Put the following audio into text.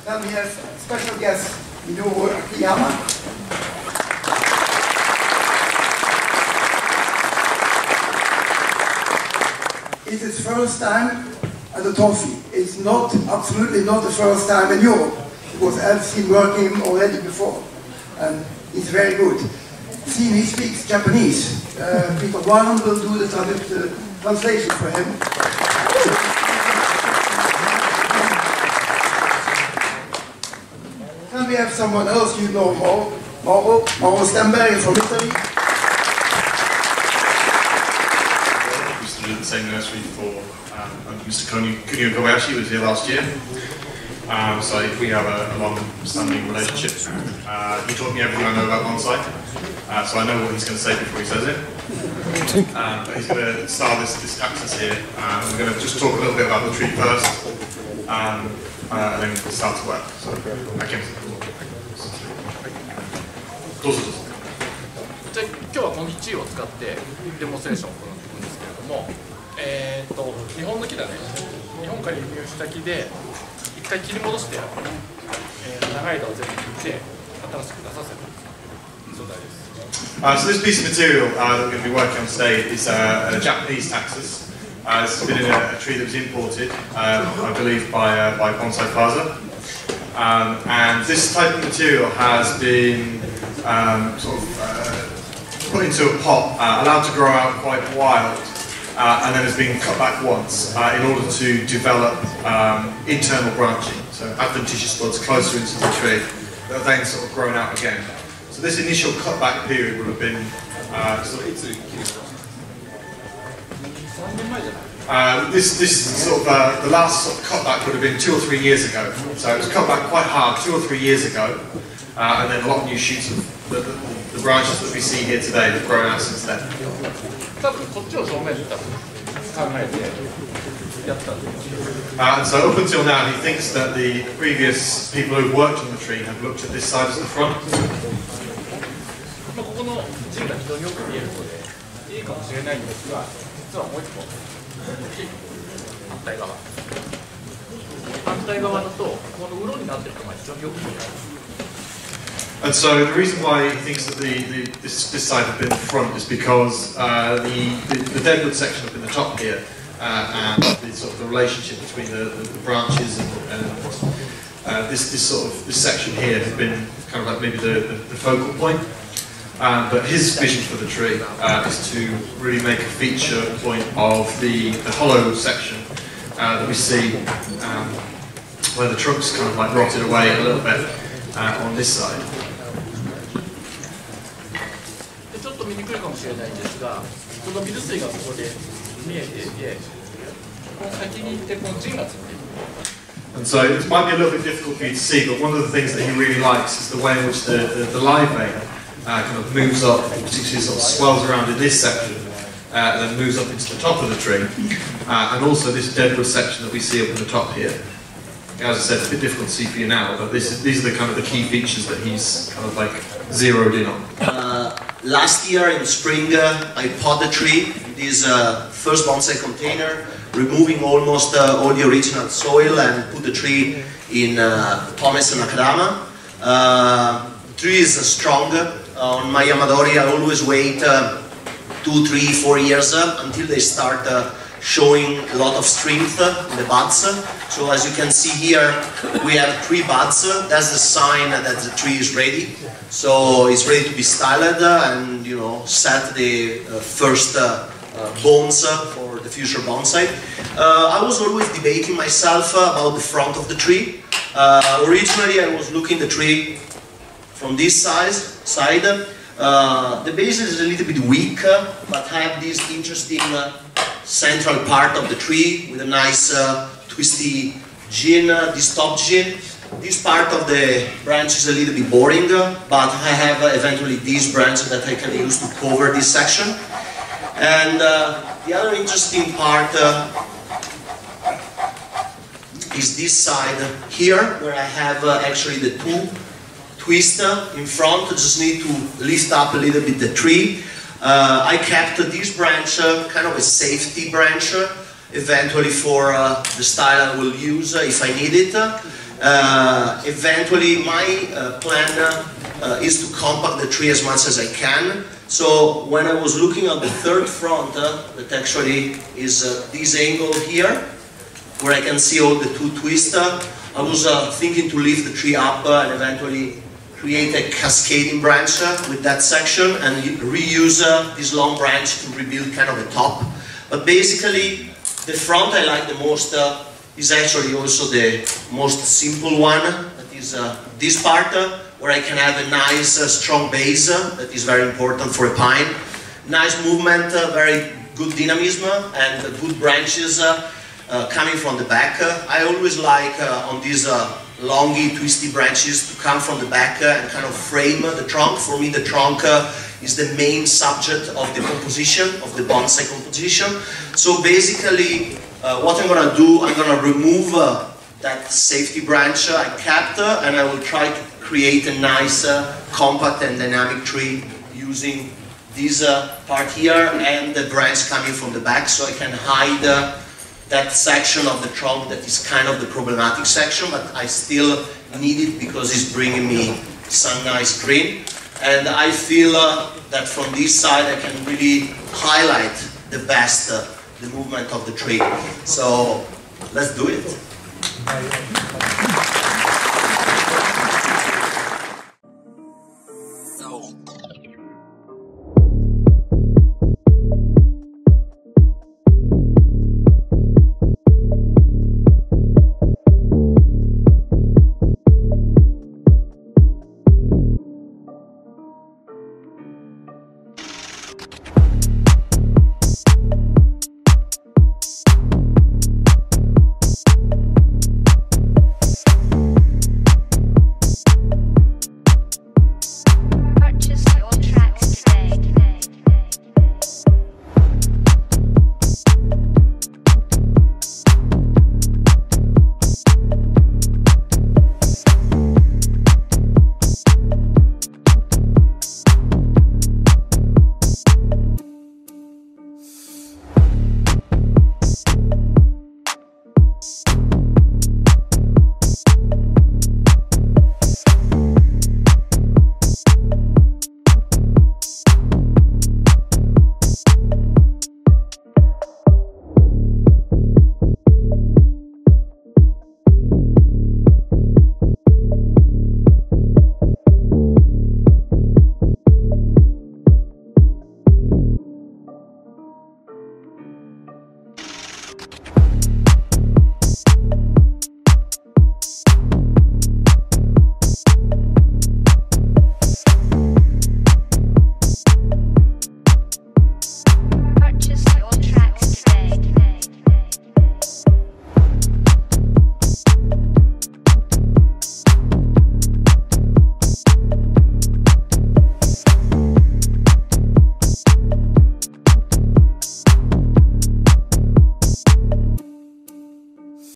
Then we have special guest Minoru AKIYAMA. It's his first time at the trophy. It's not, absolutely not the first time in Europe, because I've seen working already before, and it's very good. See, he speaks Japanese. Peter Warren will do the translation for him. Then we have someone else you know, Mauro STEMBERGER from Italy. We used to do the same nursery for Mr. Kunio Kobayashi, who was here last year. So we have a long-standing relationship. He taught me everything I know about bonsai, so I know what he's going to say before he says it. But he's going to start this axis here. We're going to just talk a little bit about the tree first, and then we'll start to work. So, okay. どうぞどうぞ。じゃあ今日はこの木を使ってデモンストレーションを行っていくんですけれども、日本の木だね。日本から輸入した木で一回切り戻して、長い枝を全部切って新しく出させる状態です。So this piece of material that we're going to be working on today is a Japanese taxus. This has been in a tree that was imported, I believe, by Bonsai Plaza. And this type of material has been put into a pot, allowed to grow out quite wild, and then has been cut back once in order to develop internal branching, so adventitious buds closer into the tree that have then sort of grown out again. So this initial cutback period would have been this sort of the last sort of cutback would have been 2 or 3 years ago. So it was cut back quite hard 2 or 3 years ago, and then a lot of new shoots of the branches that we see here today have grown out since then. And so up until now, he thinks that the previous people who worked on the tree have looked at this side as the front. And so the reason why he thinks that this side of the front is because the deadwood section up in the top here and the sort of the relationship between the branches and this section here has been kind of like maybe the focal point. But his vision for the tree is to really make a feature point of the hollow section that we see where the trunk's kind of like rotted away a little bit on this side. ちょっと見にくいかもしれないんですが、その水水がここで見えていて、この先に行ってこの陣がついている。 And so it might be a little bit difficult for you to see, but one of the things that he really likes is the way in which the live vein kind of moves up, particularly sort of swells around in this section, and then moves up into the top of the tree, and also this deadwood section that we see up in the top here. As I said, it's a bit difficult to see for you now, but these are the kind of the key features that he's kind of like zeroed in on. Last year in spring, I pot the tree in this first bonsai container, removing almost all the original soil and put the tree in pomace and akadama. The tree is strong. On my Yamadori, I always wait 2, 3, 4 years until they start showing a lot of strength in the buds. So as you can see here, we have 3 buds. That's the sign that the tree is ready. So it's ready to be styled and, you know, set the first bones for the future bonsai. I was always debating myself about the front of the tree. Originally, I was looking at the tree from this side. The base is a little bit weak, but I have this interesting central part of the tree with a nice twisty gene, this top gene. This part of the branch is a little bit boring, but I have eventually this branch that I can use to cover this section. And the other interesting part is this side here, where I have actually the 2 twists in front. I just need to lift up a little bit the tree. I kept this branch kind of a safety branch, eventually for the style I will use if I need it. Eventually, my plan is to compact the tree as much as I can. So when I was looking at the third front, that actually is this angle here, where I can see all the two twists, I was thinking to lift the tree up and eventually create a cascading branch with that section and reuse this long branch to rebuild kind of a top. But basically, the front I like the most is actually also the most simple one. That is this part, where I can have a nice strong base that is very important for a pine. Nice movement, very good dynamism, and good branches coming from the back. I always like on these longy, twisty branches to come from the back and kind of frame the trunk. For me, the trunk is the main subject of the composition, of the bonsai composition. So basically, what I'm going to do, I'm going to remove that safety branch I kept, and I will try to create a nice, compact and dynamic tree using this part here and the branch coming from the back, so I can hide that section of the trunk that is kind of the problematic section, but I still need it because it's bringing me some nice green. And I feel that from this side I can really highlight the best the movement of the tree. So let's do it.